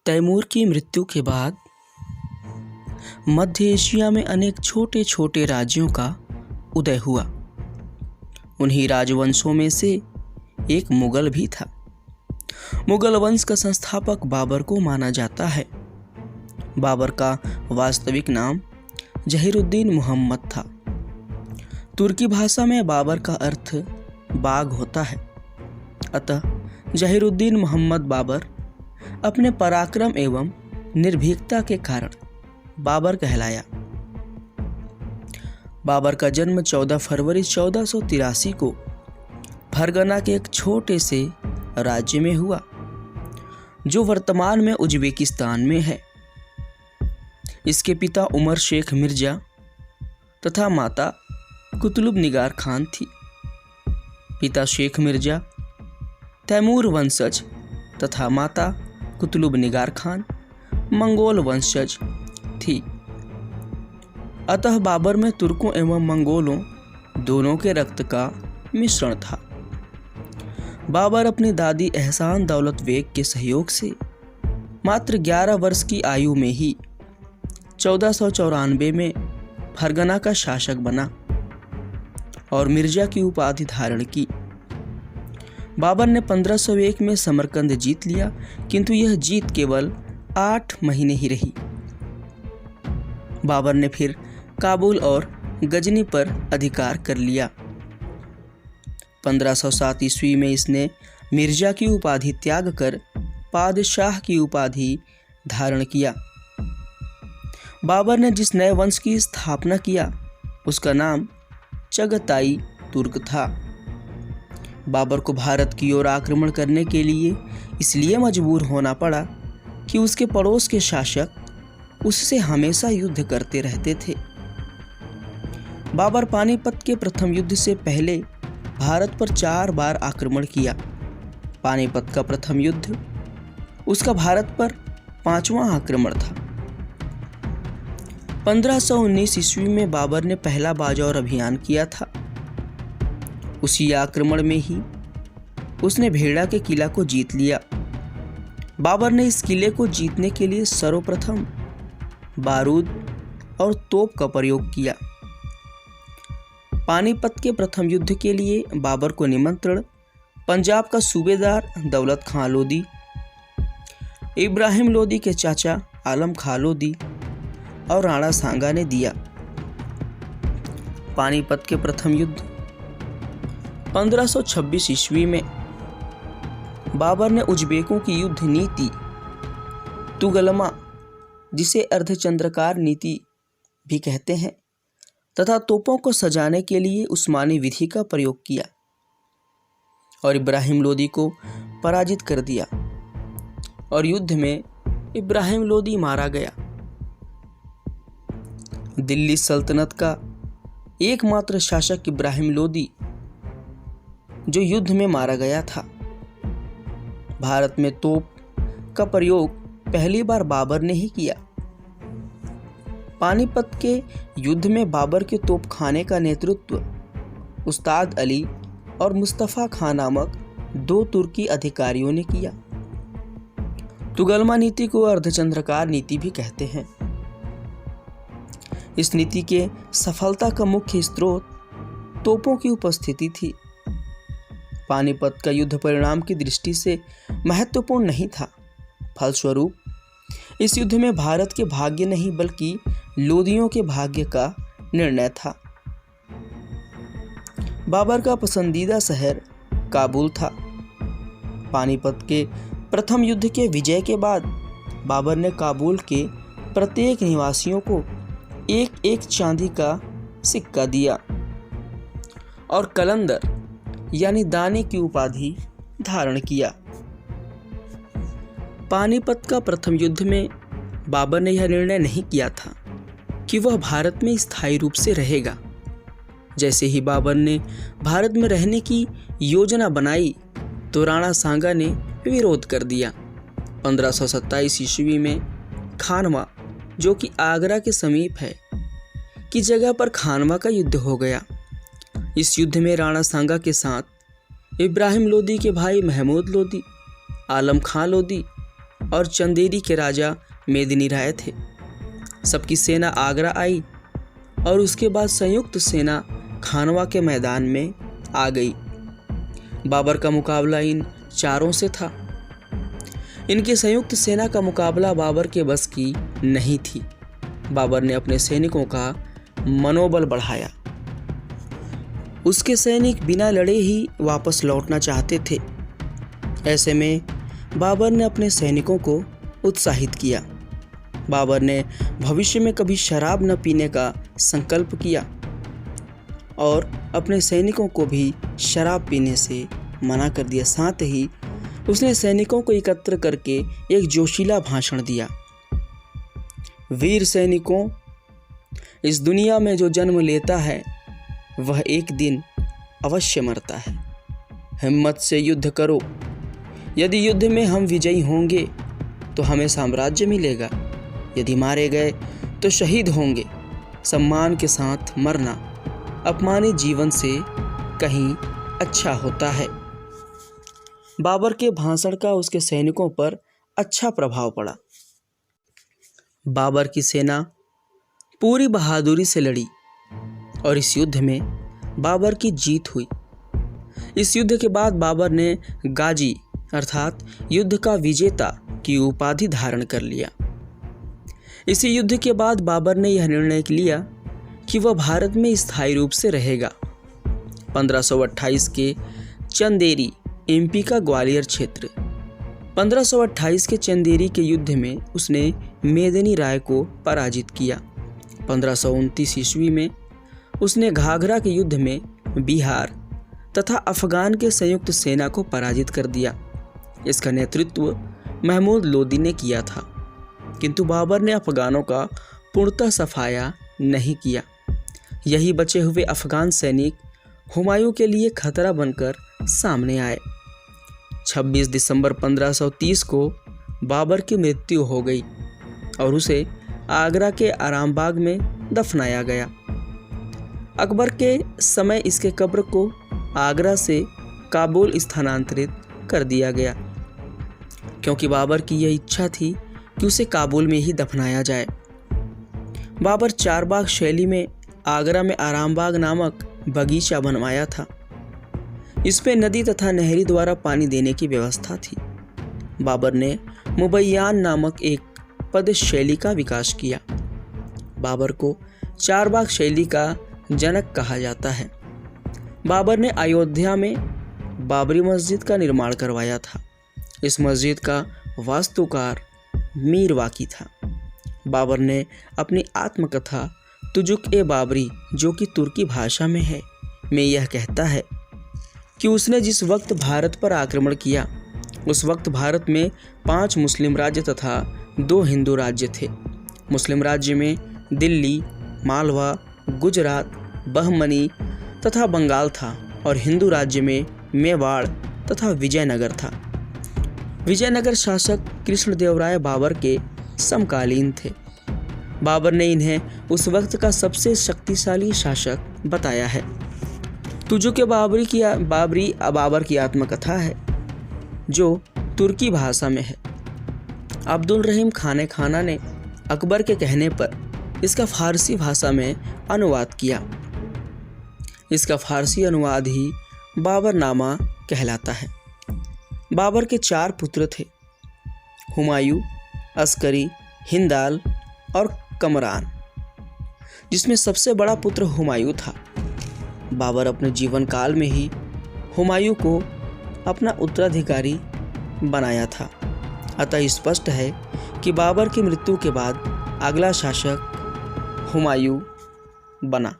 तैमूर की मृत्यु के बाद मध्य एशिया में अनेक छोटे छोटे राज्यों का उदय हुआ। उन्हीं राजवंशों में से एक मुगल भी था। मुगल वंश का संस्थापक बाबर को माना जाता है। बाबर का वास्तविक नाम जहीरुद्दीन मुहम्मद था। तुर्की भाषा में बाबर का अर्थ बाग होता है। अतः जहीरुद्दीन मुहम्मद बाबर अपने पराक्रम एवं निर्भीकता के कारण बाबर कहलाया। बाबर का जन्म 14 फरवरी 1483 को फरगना के एक छोटे से राज्य में हुआ, जो वर्तमान में उज्बेकिस्तान में है। इसके पिता उमर शेख मिर्जा तथा माता कुतुब निगार खान थी। पिता शेख मिर्जा तैमूर वंशज तथा माता कुतुब निगार खान मंगोल वंशज थी। अतः बाबर में तुर्कों एवं मंगोलों दोनों के रक्त का मिश्रण था। बाबर अपनी दादी एहसान दौलत बेग के सहयोग से मात्र 11 वर्ष की आयु में ही 1494 में फरगना का शासक बना और मिर्जा की उपाधि धारण की। बाबर ने 1501 में समरकंद जीत लिया, किंतु यह जीत केवल 8 महीने ही रही। बाबर ने फिर काबुल और गजनी पर अधिकार कर लिया। 1507 ईस्वी में इसने मिर्जा की उपाधि त्याग कर पादशाह की उपाधि धारण किया। बाबर ने जिस नए वंश की स्थापना किया उसका नाम चगताई तुर्क था। बाबर को भारत की ओर आक्रमण करने के लिए इसलिए मजबूर होना पड़ा कि उसके पड़ोस के शासक उससे हमेशा युद्ध करते रहते थे। बाबर पानीपत के प्रथम युद्ध से पहले भारत पर 4 बार आक्रमण किया। पानीपत का प्रथम युद्ध उसका भारत पर 5वां आक्रमण था। 1519 ईस्वी में बाबर ने पहला बाजौर अभियान किया था। उसी आक्रमण में ही उसने भेड़ा के किला को जीत लिया। बाबर ने इस किले को जीतने के लिए सर्वप्रथम बारूद और तोप का प्रयोग किया। पानीपत के प्रथम युद्ध के लिए बाबर को निमंत्रण पंजाब का सूबेदार दौलत खां लोदी, इब्राहिम लोदी के चाचा आलम खां लोदी और राणा सांगा ने दिया। पानीपत के प्रथम युद्ध 1526 ईस्वी में बाबर ने उज्बेकों की युद्ध नीति तुगलमा, जिसे अर्धचंद्राकार नीति भी कहते हैं, तथा तोपों को सजाने के लिए उस्मानी विधि का प्रयोग किया और इब्राहिम लोदी को पराजित कर दिया और युद्ध में इब्राहिम लोदी मारा गया। दिल्ली सल्तनत का एकमात्र शासक इब्राहिम लोदी जो युद्ध में मारा गया था। भारत में तोप का प्रयोग पहली बार बाबर ने ही किया। पानीपत के युद्ध में बाबर के तोपखाने का नेतृत्व उस्ताद अली और मुस्तफ़ा खां नामक 2 तुर्की अधिकारियों ने किया। तुगलमा नीति को अर्धचंद्राकार नीति भी कहते हैं। इस नीति के सफलता का मुख्य स्रोत तोपों की उपस्थिति थी। पानीपत का युद्ध परिणाम की दृष्टि से महत्वपूर्ण नहीं था। फलस्वरूप इस युद्ध में भारत के भाग्य नहीं बल्कि लोदियों के भाग्य का निर्णय था। बाबर का पसंदीदा शहर काबुल था। पानीपत के प्रथम युद्ध के विजय के बाद बाबर ने काबुल के प्रत्येक निवासियों को एक चांदी का सिक्का दिया और कलंदर यानी दाने की उपाधि धारण किया। पानीपत का प्रथम युद्ध में बाबर ने यह निर्णय नहीं किया था कि वह भारत में स्थायी रूप से रहेगा। जैसे ही बाबर ने भारत में रहने की योजना बनाई तो राणा सांगा ने विरोध कर दिया। 1527 ईस्वी में खानवा, जो कि आगरा के समीप है, की जगह पर खानवा का युद्ध हो गया। इस युद्ध में राणा सांगा के साथ इब्राहिम लोदी के भाई महमूद लोदी, आलम खां लोदी और चंदेरी के राजा मेदिनी राय थे। सबकी सेना आगरा आई और उसके बाद संयुक्त सेना खानवा के मैदान में आ गई। बाबर का मुकाबला इन चारों से था। इनकी संयुक्त सेना का मुकाबला बाबर के बस की नहीं थी। बाबर ने अपने सैनिकों का मनोबल बढ़ाया। उसके सैनिक बिना लड़े ही वापस लौटना चाहते थे। ऐसे में बाबर ने अपने सैनिकों को उत्साहित किया। बाबर ने भविष्य में कभी शराब न पीने का संकल्प किया और अपने सैनिकों को भी शराब पीने से मना कर दिया। साथ ही उसने सैनिकों को एकत्र करके एक जोशीला भाषण दिया। वीर सैनिकों, इस दुनिया में जो जन्म लेता है वह एक दिन अवश्य मरता है। हिम्मत से युद्ध करो। यदि युद्ध में हम विजयी होंगे तो हमें साम्राज्य मिलेगा। यदि मारे गए तो शहीद होंगे। सम्मान के साथ मरना अपमानित जीवन से कहीं अच्छा होता है। बाबर के भाषण का उसके सैनिकों पर अच्छा प्रभाव पड़ा। बाबर की सेना पूरी बहादुरी से लड़ी और इस युद्ध में बाबर की जीत हुई। इस युद्ध के बाद बाबर ने गाजी अर्थात युद्ध का विजेता की उपाधि धारण कर लिया। इसी युद्ध के बाद बाबर ने यह निर्णय लिया कि वह भारत में स्थायी रूप से रहेगा। 1528 के चंदेरी एमपी का ग्वालियर क्षेत्र। 1528 के चंदेरी के युद्ध में उसने मेदिनी राय को पराजित किया। 1529 ईस्वी में उसने घाघरा के युद्ध में बिहार तथा अफगान के संयुक्त सेना को पराजित कर दिया। इसका नेतृत्व महमूद लोदी ने किया था, किंतु बाबर ने अफगानों का पूर्णतः सफाया नहीं किया। यही बचे हुए अफगान सैनिक हुमायूं के लिए खतरा बनकर सामने आए। 26 दिसंबर 1530 को बाबर की मृत्यु हो गई और उसे आगरा के आरामबाग में दफनाया गया। अकबर के समय इसके कब्र को आगरा से काबुल स्थानांतरित कर दिया गया, क्योंकि बाबर की यह इच्छा थी कि उसे काबुल में ही दफनाया जाए। बाबर चारबाग शैली में आगरा में आरामबाग नामक बगीचा बनवाया था। इसमें नदी तथा नहरी द्वारा पानी देने की व्यवस्था थी। बाबर ने मुबैयान नामक एक पद शैली का विकास किया। बाबर को चारबाग शैली का जनक कहा जाता है। बाबर ने अयोध्या में बाबरी मस्जिद का निर्माण करवाया था। इस मस्जिद का वास्तुकार मीर वाकी था। बाबर ने अपनी आत्मकथा तुजुक-ए-बाबरी, जो कि तुर्की भाषा में है, में यह कहता है कि उसने जिस वक्त भारत पर आक्रमण किया उस वक्त भारत में 5 मुस्लिम राज्य तथा 2 हिंदू राज्य थे। मुस्लिम राज्य में दिल्ली, मालवा, गुजरात, बहमनी तथा बंगाल था और हिंदू राज्य में मेवाड़ तथा विजयनगर था। विजयनगर शासक कृष्णदेवराय बाबर के समकालीन थे। बाबर ने इन्हें उस वक्त का सबसे शक्तिशाली शासक बताया है। तुजुक-ए-बाबरी बाबर की आत्मकथा है, जो तुर्की भाषा में है। अब्दुल रहीम खाने खाना ने अकबर के कहने पर इसका फारसी भाषा में अनुवाद किया। इसका फारसी अनुवाद ही बाबरनामा कहलाता है। बाबर के 4 पुत्र थे, हुमायूं, अस्करी, हिंदाल और कमरान, जिसमें सबसे बड़ा पुत्र हुमायूं था। बाबर अपने जीवन काल में ही हुमायूं को अपना उत्तराधिकारी बनाया था। अतः स्पष्ट है कि बाबर की मृत्यु के बाद अगला शासक हुमायूं बना।